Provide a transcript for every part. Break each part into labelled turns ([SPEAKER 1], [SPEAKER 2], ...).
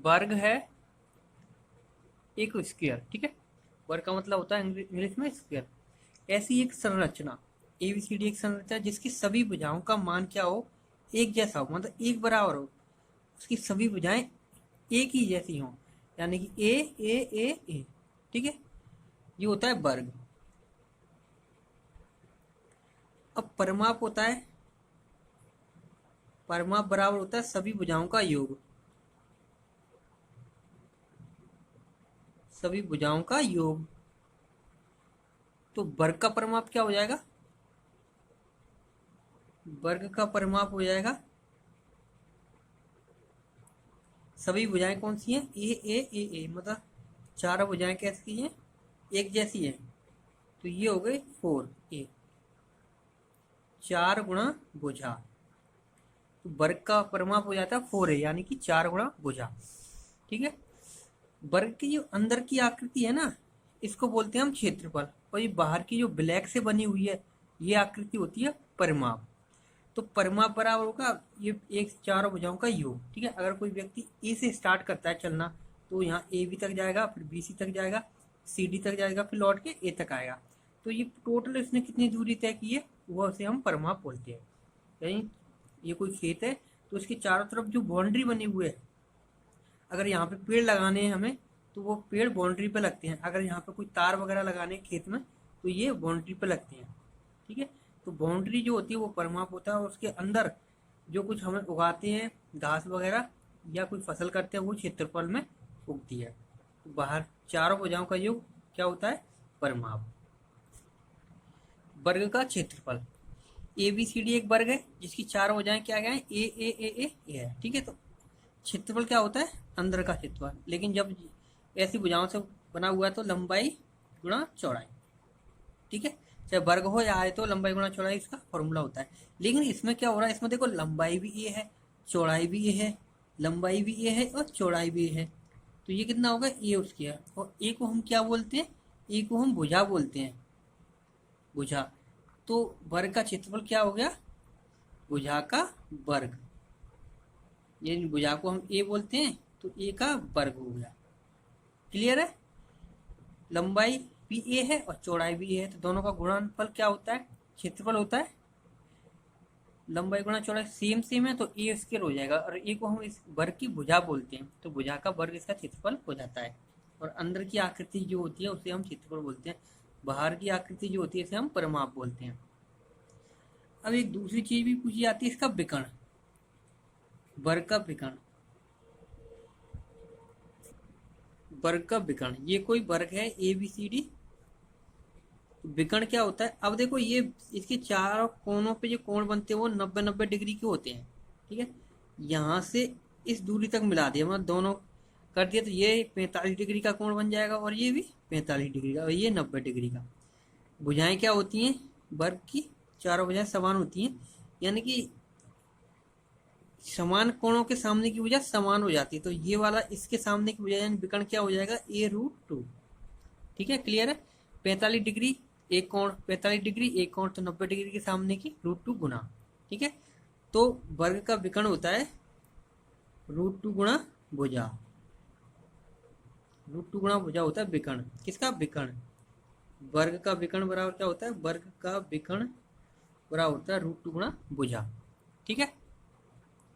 [SPEAKER 1] वर्ग है एक स्क्वायर, ठीक है। वर्ग का मतलब होता है इंग्लिश में स्क्वायर। ऐसी एक संरचना एबीसीडी एक संरचना जिसकी सभी भुजाओं का मान क्या हो, एक जैसा हो, मतलब एक बराबर हो, उसकी सभी भुजाएं एक ही जैसी हों, यानी कि ए, ठीक है। ये होता है वर्ग। अब परिमाप होता है, परिमाप बराबर होता है सभी भुजाओं का योग, सभी भुजाओं का योग। तो वर्ग का परिमाप क्या हो जाएगा, वर्ग का परिमाप हो जाएगा सभी भुजाएं कौन सी हैं, ए, मतलब चारों भुजाएं कैसी हैं, एक जैसी हैं। तो ये हो गई 4a, 4 गुणा भुजा। तो वर्ग का परिमाप हो जाता है 4a, यानी कि 4 गुणा भुजा, ठीक है। वर्ग की जो अंदर की आकृति है ना, इसको बोलते हैं हम क्षेत्रफल, और ये बाहर की जो ब्लैक से बनी हुई है, ये आकृति होती है परिमाप। तो परिमाप बराबर होगा ये एक चारों भुजाओं का योग, ठीक है। अगर कोई व्यक्ति ए से स्टार्ट करता है चलना, तो यहाँ ए बी तक जाएगा, फिर बी सी तक जाएगा, सी डी तक जाएगा, फिर लौट के ए तक आएगा। तो ये टोटल इसने कितनी दूरी तय की है, वह उसे हम परिमाप बोलते हैं। यानी ये कोई खेत है, तो इसके चारों तरफ जो बाउंड्री बनी हुई है, अगर यहाँ पे पेड़ लगाने हैं हमें, तो वो पेड़ बाउंड्री पे लगते हैं। अगर यहाँ पे कोई तार वगैरह लगाने हैं खेत में, तो ये बाउंड्री पे लगते हैं, ठीक है। तो बाउंड्री जो होती है वो परिमाप होता है, और उसके अंदर जो कुछ हमें उगाते हैं, घास वगैरह या कोई फसल करते हैं, वो क्षेत्रफल में उगती है। तो बाहर चारों भुजाओं का योग क्या होता है, परिमाप। वर्ग का क्षेत्रफल, ए बी सी डी एक वर्ग है जिसकी चार भुजाएं क्या क्या है, ए है, ठीक है। तो क्षेत्रफल क्या होता है, अंदर का क्षेत्रफल। लेकिन जब ऐसी भुजाओं से बना हुआ है तो लंबाई गुणा चौड़ाई, ठीक है। चाहे वर्ग हो या आए, तो लंबाई गुणा चौड़ाई इसका फॉर्मूला होता है। लेकिन इसमें क्या हो रहा है, इसमें देखो लंबाई भी ए है, चौड़ाई भी ए है, लंबाई भी ए है और चौड़ाई भी ए है। तो ये कितना होगा, ए उसकी है। और ए को हम क्या बोलते हैं, ए को हम भुजा बोलते हैं, भुजा। तो वर्ग का क्षेत्रफल क्या हो गया, भुजा का वर्ग। ये भुजा को हम ए बोलते हैं, तो ए का वर्ग हो गया। क्लियर है। लंबाई भी ए है और चौड़ाई भी ए है, तो दोनों का गुणनफल क्या होता है, क्षेत्रफल होता है। लंबाई गुणा चौड़ाई सेम सेम है, तो ए स्क्वायर हो जाएगा, और ए को हम इस वर्ग की भुजा बोलते हैं, तो भुजा का वर्ग इसका क्षेत्रफल हो जाता है। और अंदर की आकृति जो होती है उसे हम क्षेत्रफल बोलते हैं, बाहर की आकृति जो होती है इसे हम परिमाप बोलते हैं। अब एक दूसरी चीज भी पूछी जाती है, इसका विकर्ण, वर्ग का विकर्ण। वर्ग का विकर्ण, ये कोई वर्ग है ए बी सी डी, विकर्ण क्या होता है। अब देखो ये इसके चारों कोनों पे जो कोण बनते हैं वो 90-90 डिग्री के होते हैं, ठीक है। यहाँ से इस दूरी तक मिला दिया, मतलब दोनों कर दिया, तो ये 45 डिग्री का कोण बन जाएगा, और ये भी 45 डिग्री का, और ये 90 डिग्री का। भुजाएं क्या होती हैं, वर्ग की चारों भुजाएं समान होती हैं, यानी कि समान कोणों के सामने की भुजा समान हो जाती है। तो ये वाला इसके सामने की भुजा यानी विकर्ण क्या हो जाएगा, a√2, ठीक है। क्लियर है। 45 डिग्री एक कोण, 45 डिग्री एक कोण, तो 90 डिग्री के सामने की √2 गुना, ठीक है। तो वर्ग का विकर्ण होता है √2 गुणा भुजा, √2 गुणा भुजा होता है विकर्ण। किसका, विकर्ण। वर्ग का विकर्ण बराबर क्या होता है, वर्ग का विकर्ण बराबर होता है √2 गुणा भुजा, ठीक है।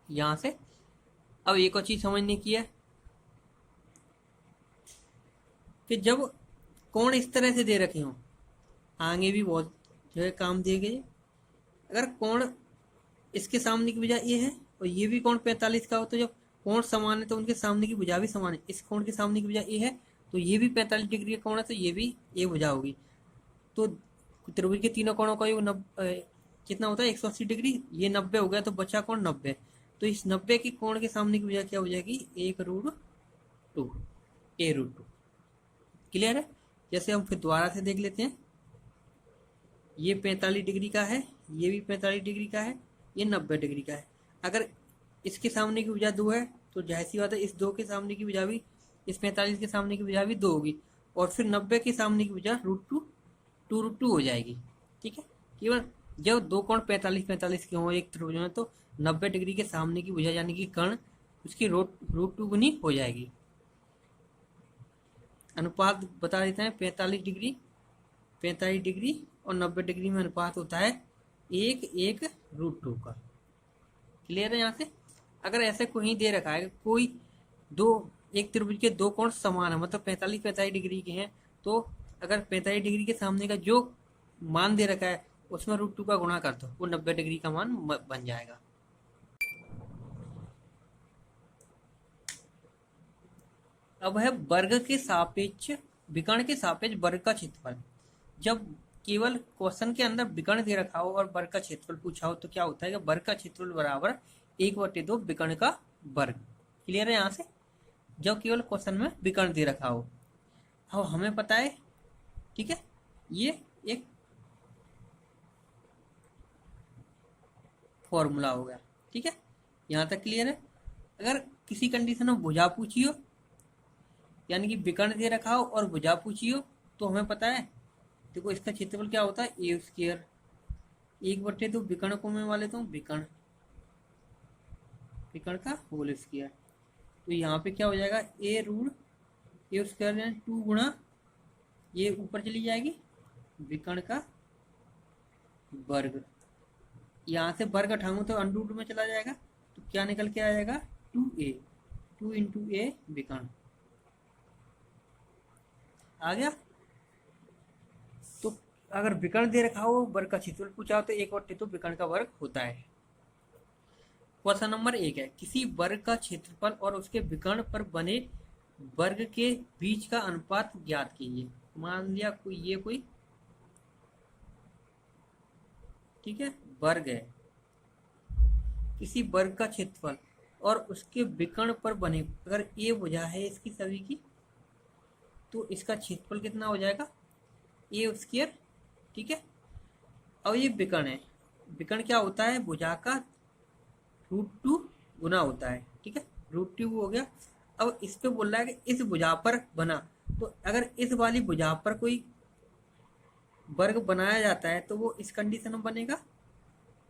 [SPEAKER 1] यहां से अब एक और चीज समझने की है कि जब कोण इस तरह से दे रखे हों, आगे भी बहुत जो है काम दिए गए। अगर कोण इसके सामने की भुजा ये है और ये भी कोण 45 का हो, तो जब कोण समान है तो उनके सामने की भुजा भी समान है। इस कोण के सामने की भुजा ए है, तो ये भी 45 डिग्री का कोण है, तो ये भी ए भुजा होगी। तो त्रिभुज के तीनों कोणों का योग कितना होता है, 180 डिग्री। ये 90 हो गया, तो बचा कोण 90। तो इस 90 के कोण के सामने की भुजा क्या हो जाएगी, 1√2, a√2। क्लियर है। जैसे हम फिर दोबारा से देख लेते हैं, ये 45 डिग्री का है, ये भी 45 डिग्री का है, ये 90 डिग्री का है। अगर इसके सामने की भुजा 2 है, तो जाहिर सी बात है इस 2 के सामने की भुजा भी, इस 45 के सामने की भुजा भी 2 होगी, और फिर 90 के सामने की भुजा √2 हो जाएगी, ठीक है। केवल जब दो कोण 45-45 के हों एक त्रिभुज में, तो 90 डिग्री के सामने की भुजा यानी कि कर्ण उसकी रूट 2 गुनी हो जाएगी। अनुपात बता देते हैं, 45 डिग्री और 90 डिग्री में अनुपात होता है 1:1√2 का। क्लियर है यहाँ से? अगर ऐसे कोई दे रखा है, कोई एक त्रिभुज के दो कोण समान है, मतलब 45 डिग्री के हैं, तो अगर 45 डिग्री के सामने का जो मान दे रखा है उसमें √2 का गुणा कर दो, वो 90 डिग्री का मान बन जाएगा। अब है वर्ग के सापेक्ष विकर्ण के सापेक्ष वर्ग का क्षेत्रफल। जब केवल क्वेश्चन के अंदर विकर्ण दे रखा हो और वर्ग का क्षेत्रफल पूछा हो तो क्या होता है कि वर्ग का क्षेत्रफल बराबर 1/2 विकर्ण का वर्ग। क्लियर है यहाँ से? जब केवल क्वेश्चन में विकर्ण दे रखा हो। अब हमें पता है, ठीक है, ये एक फॉर्मूला हो गया। ठीक है, यहाँ तक क्लियर है? अगर किसी कंडीशन में भुजा पूछी हो, यानी कि विकर्ण दे रखा हो और भुजा पूछी हो, तो हमें पता है, देखो इसका क्षेत्रफल क्या होता है, a²। 1/2 विकर्ण को मैं मान लेता हूँ विकर्ण का होल स्क्वायर। तो यहाँ पे क्या हो जाएगा, a√a² 2 गुणा ये ऊपर चली जाएगी विकर्ण का वर्ग। यहाँ से वर्ग उठाऊंगा तो अंडर में चला जाएगा, तो क्या निकल के आ जाएगा, 2a, 2 × a विकर्ण आ गया। तो अगर विकर्ण दे रखा हो, वर्ग का क्षेत्रफल पूछा हो, तो 1/2 विकर्ण का वर्ग होता है। क्वेश्चन नंबर 1 है, किसी वर्ग का क्षेत्रफल और उसके विकर्ण पर बने वर्ग के बीच का अनुपात ज्ञात कीजिए। मान लिया कोई ठीक है वर्ग है, किसी वर्ग का क्षेत्रफल और उसके विकर्ण पर बने, अगर ए भुजा है इसकी सभी की, तो इसका क्षेत्रफल कितना हो जाएगा, a²। ठीक है, अब ये विकर्ण है, विकर्ण क्या होता है, भुजा का √2 गुना होता है। ठीक है, √2 हो गया। अब इस पे बोल रहा है कि इस भुजा पर बना, तो अगर इस वाली भुजा पर कोई वर्ग बनाया जाता है तो वो इस कंडीशन में बनेगा,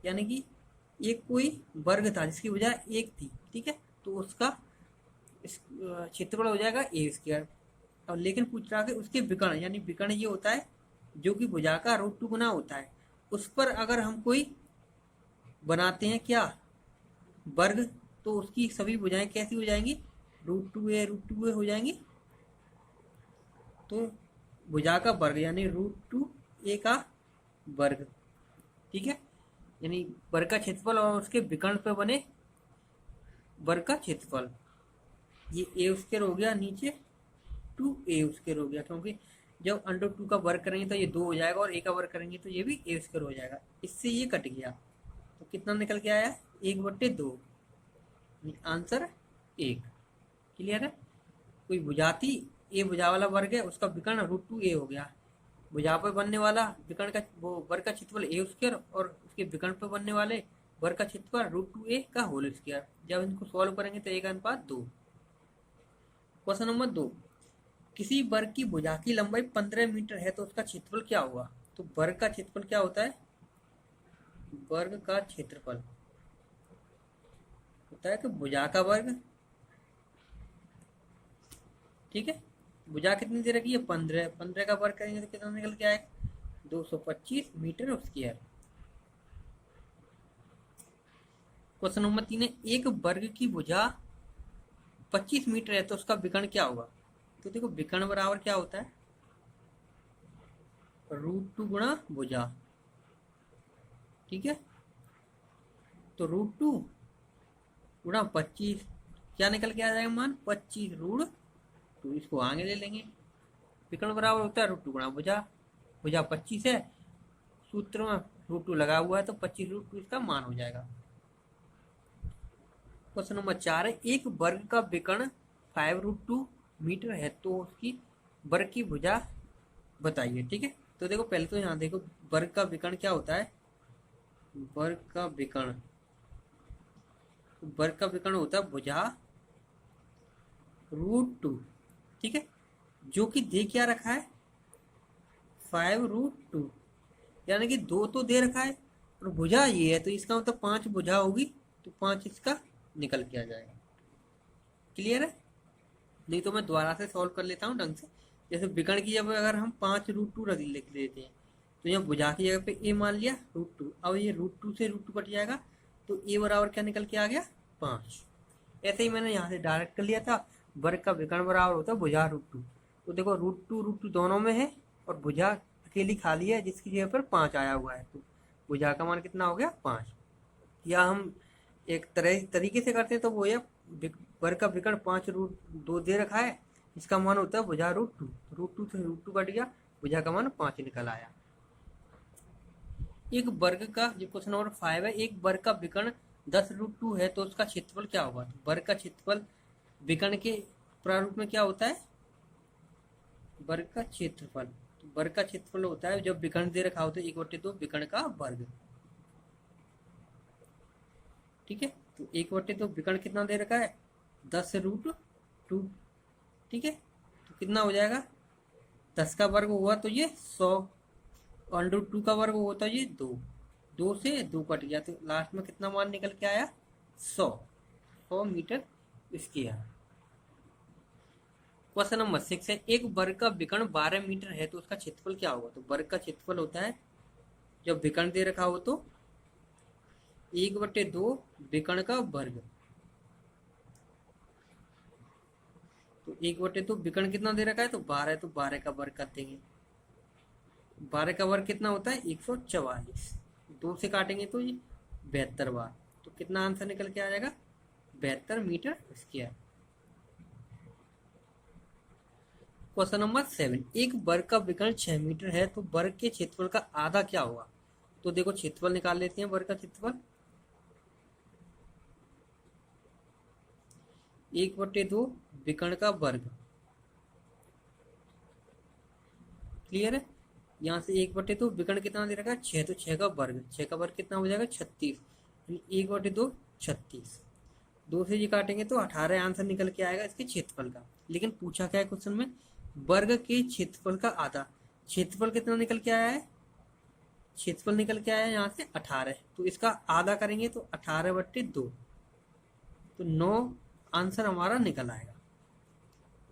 [SPEAKER 1] यानी कि एक कोई वर्ग था जिसकी भुजा 1 थी। ठीक है, तो उसका क्षेत्रफल हो जाएगा a²। और लेकिन पूछ रहा है उसके विकर्ण, यानी विकर्ण ये होता है जो कि भुजा का √2 गुना होता है, उस पर अगर हम कोई बनाते हैं क्या वर्ग, तो उसकी सभी भुजाएं कैसी हो जाएंगी, √2a हो जाएंगी। तो भुजा का वर्ग यानी √2a का वर्ग। ठीक है, यानी वर्ग का क्षेत्रफल और उसके विकर्ण पे बने वर्ग का क्षेत्रफल, ये a² हो गया, नीचे 2a² हो गया, क्योंकि जब √2 का वर्ग करेंगे तो ये 2 हो जाएगा और a का वर्ग करेंगे तो ये भी a² हो जाएगा। इससे ये कट गया, तो कितना निकल के आया, 1/2। आंसर 1। क्लियर है? कोई भुजा थी, ए भुजा वाला वर्ग है, उसका विकर्ण √2a हो गया, भुजा पर बनने वाला विकर्ण का वो वर्ग का क्षेत्रफल a² और उसके विकर्ण पर बनने वाले वर्ग का क्षेत्रफल √2a का होल स्क्वायर। जब इनको सॉल्व करेंगे तो 1:2। क्वेश्चन नंबर 2, किसी वर्ग की भुजा की लंबाई 15 मीटर है तो उसका क्षेत्रफल क्या होगा। तो वर्ग का क्षेत्रफल क्या होता है, वर्ग का क्षेत्रफल होता है कि भुजा का वर्ग। ठीक है, भुजा कितनी दे रखी है, 15 का वर्ग करेंगे तो कितना निकल के आएगा, 225 मीटर स्क्वायर। क्वेश्चन नंबर 3 है, एक वर्ग की भुजा 25 मीटर है तो उसका विकर्ण क्या होगा। तो देखो विकर्ण बराबर क्या होता है, √2 गुणा भुजा। ठीक है, तो √2 गुणा 25 क्या निकल के आ जाएगा मान, 25√2। इसको आगे ले लेंगे, विकर्ण बराबर होता है √2 गुणा भुजा। भुजा 25 है, सूत्र में √2 लगा हुआ है तो 25√2 इसका मान हो जाएगा। क्वेश्चन नंबर 4 है, एक वर्ग का विकर्ण 5√2 मीटर है तो उसकी वर्ग की भुजा बताइए। ठीक है, तो देखो पहले तो यहाँ देखो वर्ग का विकर्ण क्या होता है, वर्ग का विकर्ण होता है भुजा √2। ठीक है, जो कि दे क्या रखा है, 5√2, यानी कि 2 तो दे रखा है और भुजा ये है, तो इसका मतलब 5 भुजा होगी, तो 5 इसका निकल के आ जाएगा। क्लियर है? नहीं तो मैं दोबारा से सॉल्व कर लेता हूँ ढंग से। जैसे विकर्ण की जब अगर हम 5√2 लिख देते हैं तो यहाँ भुजा की जगह पे ए मान लिया √2। अब ये √2 से √2 कट जाएगा तो ए बराबर क्या निकल के आ गया 5। ऐसे ही मैंने यहाँ से डायरेक्ट कर लिया था, वर्ग का विकर्ण बराबर होता है भुजा √2। तो देखो √2 दोनों में है और भुजा अकेली खाली है जिसकी जगह पर 5 आया हुआ है, तो भुजा का मान कितना हो गया 5। या हम एक तरीके से करते हैं तो वो ये वर्ग का विकर्ण 5√2 दे रखा है, इसका मान होता है भुजा √2। √2 से √2 कट गया, भुजा का मान 5 निकल आया। एक वर्ग का, जो क्वेश्चन नंबर 5 है, एक वर्ग का विकर्ण 10√2 है तो उसका क्षेत्रफल क्या होगा? तो वर्ग का क्षेत्रफल विकर्ण के प्रारूप में क्या होता है? वर्ग का क्षेत्रफल। तो वर्ग का क्षेत्रफल होता है जब विकर्ण दे रखा होता है 1/2 विकर्ण का वर्ग। ठीक है, तो 1/2 विकर्ण कितना दे रखा है 10√2। ठीक है, तो कितना हो जाएगा 10 का वर्ग हुआ तो ये 100, √2 का वर्ग होता है ये 2 से 2 कट गया तो लास्ट में कितना मान निकल के आया 100 मीटर स्क्वायर। क्वेश्चन नंबर 6 है, एक वर्ग का विकर्ण 12 मीटर है तो उसका क्षेत्रफल क्या होगा? तो वर्ग का क्षेत्रफल होता है जब विकर्ण दे रखा हो तो 1/2 विकर्ण का वर्ग। तो 1/2 विकर्ण कितना दे रखा है तो 12 है, तो 12 का वर्ग कर देंगे। 12 का वर्ग कितना होता है 144। 2 से काटेंगे तो ये 72 बार, तो कितना आंसर निकल के आ जाएगा 72 मीटर स्क्वायर। क्वेश्चन नंबर 7, एक वर्ग का विकर्ण 6 मीटर है तो वर्ग के क्षेत्रफल का आधा क्या होगा? तो देखो क्षेत्रफल निकाल लेते हैं। वर्ग का क्षेत्रफल 1/2 विकर्ण का वर्ग। क्लियर है? यहाँ से 1/2 विकर्ण कितना दे रखा है 6, तो 6 का वर्ग, 6 का वर्ग कितना हो जाएगा 36, 1/2 36। 2 से ये काटेंगे तो 18 आंसर निकल के आएगा इसके क्षेत्रफल का। लेकिन पूछा क्या है क्वेश्चन में, वर्ग के क्षेत्रफल का आधा। क्षेत्रफल कितना निकल के आया है, क्षेत्रफल निकल के आया है यहाँ से 18, तो इसका आधा करेंगे तो 18/2, तो 9 आंसर हमारा निकल आएगा।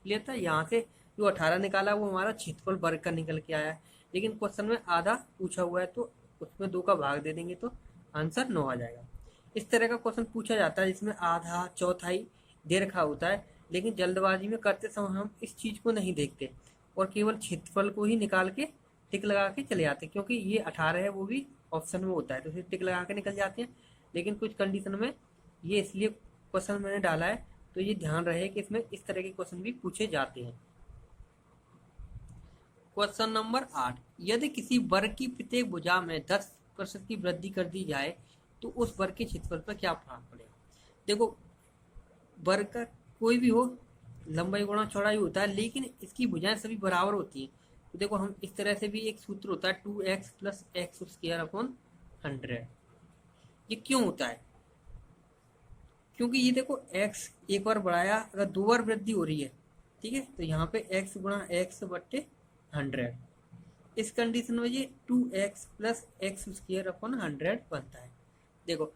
[SPEAKER 1] क्लियर था? यहाँ से जो 18 निकाला वो हमारा क्षेत्रफल वर्ग का निकल के आया है, लेकिन क्वेश्चन में आधा पूछा हुआ है तो उसमें 2 का भाग दे देंगे तो आंसर 9 आ जाएगा। इस तरह का क्वेश्चन पूछा जाता है जिसमें आधा चौथाई दे रखा होता है, लेकिन जल्दबाजी में करते समय हम इस चीज को नहीं देखते और केवल क्षेत्रफल को ही निकाल के टिक लगा के चले जाते हैं, क्योंकि ये 18 है वो भी ऑप्शन में होता है तो फिर टिक लगा के निकल जाते हैं। लेकिन कुछ कंडीशन में ये इसलिए क्वेश्चन मैंने डाला है तो ये ध्यान रहे कि इसमें इस तरह के क्वेश्चन भी पूछे जाते हैं। क्वेश्चन नंबर 8, यदि किसी वर्ग की प्रत्येक भुजा में 10% की वृद्धि कर दी जाए तो उस वर्ग के क्षेत्रफल पर क्या प्रभाव पड़ेगा? देखो वर्ग का कोई भी हो लंबाई गुणा चौड़ाई होता है, लेकिन इसकी भुजाएं सभी बराबर होती हैं। तो देखो हम इस तरह से भी एक सूत्र होता है 2x + x² 100। ये क्यों होता है? क्योंकि ये देखो x एक बार बढ़ाया, अगर 2 बार वृद्धि हो रही है, ठीक है, तो यहाँ पे x गुणा x/100। इस कंडीशन में ये 2x + x² 100 बनता है। देखो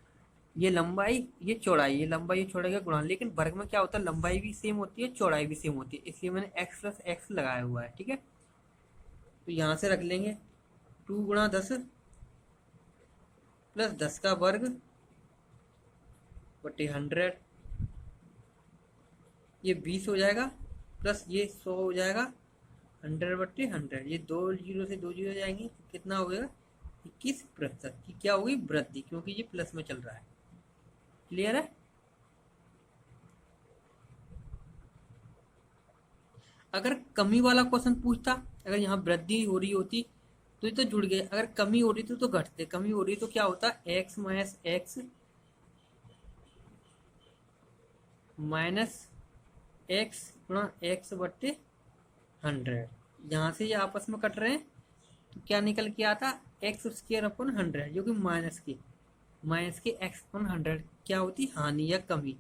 [SPEAKER 1] ये लंबाई ये चौड़ाई, ये लंबाई ये चौड़ाई का गुणा, लेकिन वर्ग में क्या होता है लंबाई भी सेम होती है चौड़ाई भी सेम होती है, इसलिए मैंने x + x लगाया हुआ है। ठीक है, तो यहाँ से रख लेंगे 2 गुणा 10 + 10 का वर्ग बटे 100, ये 20 हो जाएगा प्लस ये 100 हो जाएगा 100/100। ये 2 0 से 2 0 जाएंगे, कितना हो गया 21% की क्या होगी वृद्धि, क्योंकि ये प्लस में चल रहा है। क्लियर है? अगर कमी वाला क्वेश्चन पूछता, अगर यहाँ वृद्धि हो रही होती तो ये तो जुड़ गए, अगर कमी हो रही थी तो घटते, कमी हो रही तो क्या होता x - x -x गुणा x/100। यहाँ से ये आपस में कट रहे हैं तो क्या निकल के आता x² 100, जो कि माइनस के x/100 क्या होती हानि या कमी,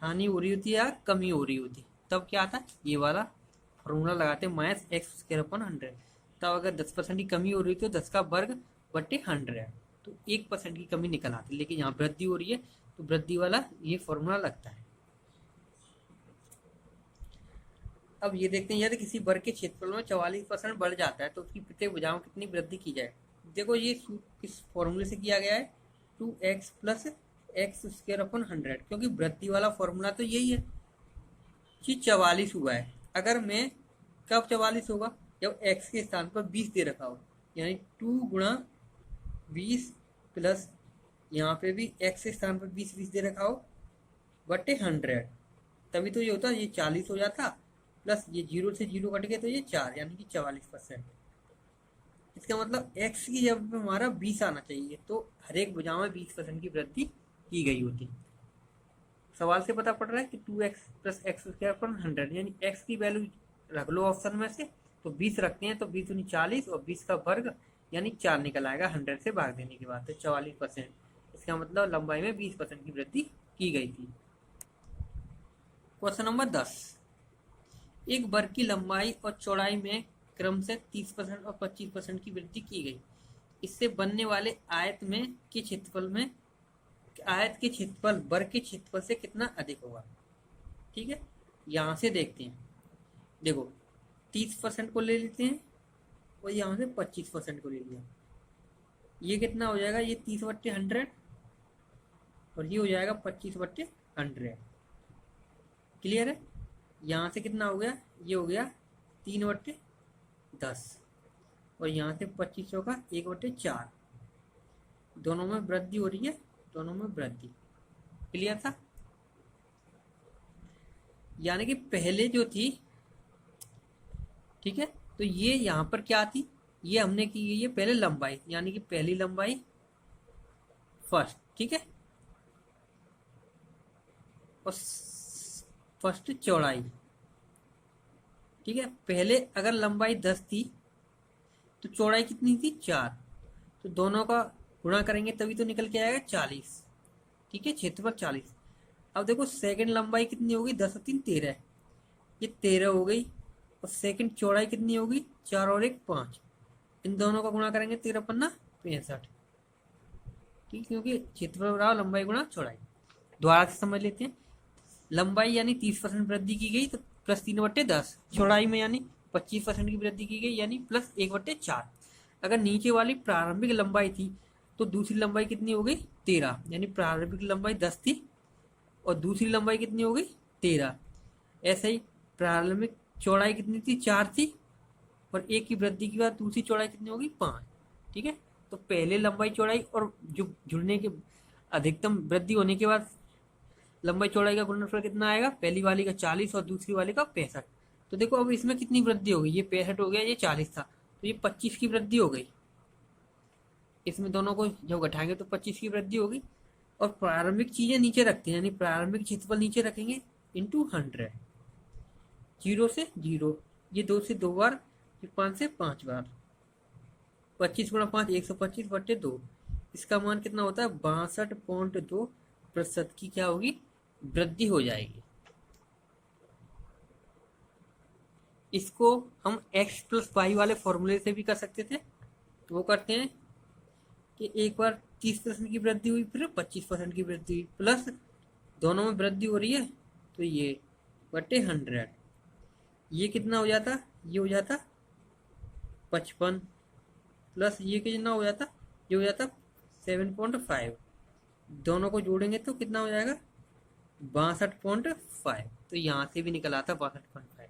[SPEAKER 1] हानि हो रही होती या कमी हो रही होती, तब क्या आता ये वाला फॉर्मूला लगाते -x² 100। तब अगर 10% की कमी हो रही तो 10 का वर्ग बटे 100, तो 1% की कमी निकल आती। लेकिन यहाँ वृद्धि हो रही है तो वृद्धि वाला ये फॉर्मूला लगता है। अब ये देखते हैं यदि किसी वर्ग के क्षेत्रफल में 44% बढ़ जाता है तो उसकी प्रत्येक भुजाओं में कितनी वृद्धि की जाए। देखो ये किस फॉर्मूले से किया गया है, 2x plus x square upon 100, क्योंकि वृद्धि वाला फॉर्मूला तो यही है कि 44 हुआ है। अगर मैं कब 44 होगा, जब x के स्थान पर 20 दे रखा हो, यानी 2 गुणा 20 प्लस यहाँ पे भी x के स्थान पर 20 दे रखा हो बटे 100, तभी तो ये होता, ये 40 हो जाता, प्लस ये 0 से 0 कट गया तो ये 4, यानी कि 44%। इसका मतलब x की जब हमारा 20 आना चाहिए तो हर एक भुजा में 20% की वृद्धि की गई होती। सवाल से पता पड़ रहा है कि 2x प्लस एक्स स्क्वायर पर 100, यानी x की वैल्यू रख लो ऑप्शन में से, तो 20 रखते हैं तो 20 दूनी 40 और 20 का वर्ग यानी 4 निकल आएगा 100 से भाग देने के बाद, तो 44%। इसका मतलब लंबाई में 20% की वृद्धि की गई थी। क्वेश्चन नंबर 10, एक वर्ग की लंबाई और चौड़ाई में क्रम से 30% और 25% की वृद्धि की गई। इससे बनने वाले आयत के क्षेत्रफल वर्ग के क्षेत्रफल से कितना अधिक होगा। ठीक है, यहां से देखते हैं। देखो 30% को ले लेते हैं और यहां से 25% को ले लिया, ये कितना हो जाएगा, ये 30/100 और ये हो जाएगा 25/100। क्लियर है, यहाँ से कितना हो गया, ये हो गया 3/10 और यहाँ से 2500 का 1/4, दोनों में वृद्धि हो रही है, दोनों में वृद्धि। क्लियर था, यानी कि पहले जो थी, ठीक है, तो ये यहाँ पर क्या थी, ये हमने की है, ये पहले लंबाई, यानी कि पहली लंबाई फर्स्ट, ठीक है, और फर्स्ट चौड़ाई। ठीक है, पहले अगर लंबाई 10 थी तो चौड़ाई कितनी थी 4, तो दोनों का गुणा करेंगे तभी तो निकल के आएगा 40। ठीक है, क्षेत्रफल 40। अब देखो सेकंड लंबाई कितनी होगी, 10 और 3 13, ये 13 हो गई, और सेकंड चौड़ाई कितनी होगी, 4 और 1 5, इन दोनों का गुणा करेंगे 13 पन्ना 65। ठीक, क्योंकि क्षेत्रफल बराबर लंबाई गुणा चौड़ाई। दोबारा से समझ लेते हैं, लंबाई यानी 30% वृद्धि की गई तो प्लस 3/10, चौड़ाई में यानी 25% की वृद्धि की गई यानी प्लस 1/4। अगर नीचे वाली प्रारंभिक लंबाई थी तो दूसरी लंबाई कितनी हो गई 13, यानी प्रारंभिक लंबाई 10 थी और दूसरी लंबाई कितनी हो गई 13। ऐसे ही प्रारंभिक चौड़ाई कितनी थी 4 थी और 1 की वृद्धि के बाद दूसरी चौड़ाई कितनी होगी 5। ठीक है, तो पहले लंबाई चौड़ाई और जो जुड़ने के अधिकतम वृद्धि होने के बाद लंबाई चौड़ाई का गुणनफल कितना आएगा, पहली वाली का 40 और दूसरी वाली का 65। तो देखो अब इसमें कितनी वृद्धि हो गई, ये 65 हो गया, ये 40 था, तो ये 25 की वृद्धि हो गई। इसमें दोनों को जब घटाएंगे तो 25 की वृद्धि होगी। और प्रारंभिक चीजें नीचे रखते हैं, यानी प्रारंभिक क्षेत्रफल नीचे रखेंगे इंटू 100, 0 से 0, ये 2 से 2 बार, ये 5 से 5 बार, 25 गुणा 5 125/2, इसका मान कितना होता है 62.2% की क्या होगी, वृद्धि हो जाएगी। इसको हम x प्लस वाई वाले फॉर्मूले से भी कर सकते थे, तो वो करते हैं कि एक बार 30% की वृद्धि हुई, फिर 25% की वृद्धि हुई, प्लस दोनों में वृद्धि हो रही है तो ये बटे 100, ये कितना हो जाता, ये हो जाता 55, प्लस ये कितना हो जाता, ये हो जाता 7.5, दोनों को जोड़ेंगे तो कितना हो जाएगा 62.5, तो यहां से भी निकल आता 62.5।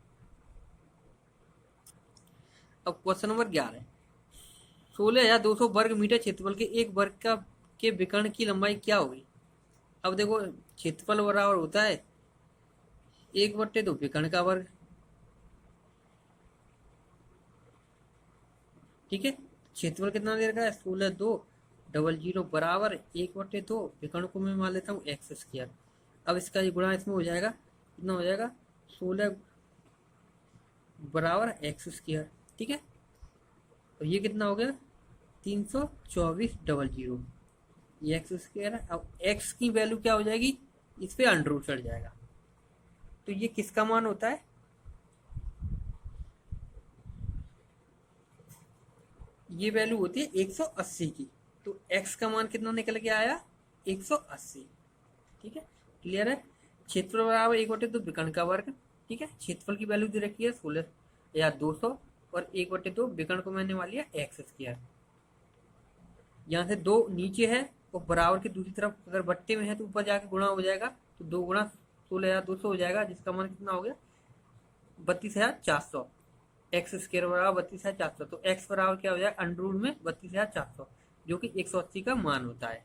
[SPEAKER 1] अब क्वेश्चन नंबर 11, 16,200 वर्ग मीटर क्षेत्रफल के एक वर्ग के विकर्ण की लंबाई क्या होगी। अब देखो क्षेत्रफल बराबर होता है 1/2 विकर्ण का वर्ग। ठीक है, क्षेत्रफल कितना दे रखा है 16,200 बराबर 1/2 विकर्ण को मैं मान लेता हूँ एक्स स्क्वायर। अब इसका गुणा इसमें हो जाएगा, कितना हो जाएगा 16 बराबर एक्स स्क्वायर। ठीक है, और ये कितना हो गया 324,000, ये एक्स स्क्वायर है। अब एक्स की वैल्यू क्या हो जाएगी, इस पे अंडर रूट चढ़ जाएगा, तो ये किसका मान होता है, ये वैल्यू होती है 180 की। तो x का मान कितना निकल के आया 180। ठीक है, क्लियर है। क्षेत्रफल बराबर 1/2 विकर्ण का वर्ग। ठीक है, क्षेत्रफल की वैल्यू दे रखी है 16 और 1/2 विकर्ण को मैंने मान लिया एक्स स्क्वायर। यहाँ से 2 नीचे है और बराबर की दूसरी तरफ अगर बट्टे में है तो ऊपर जाके गुणा हो जाएगा, तो 2 गुणा 16,200 हो जाएगा, जिसका मान कितना हो गया 32,400। एक्स स्क्वायर बराबर 32,400, तो एक्स बराबर क्या हो जाएगा अंडर रूट में 32,400, जो कि 180 का मान होता है।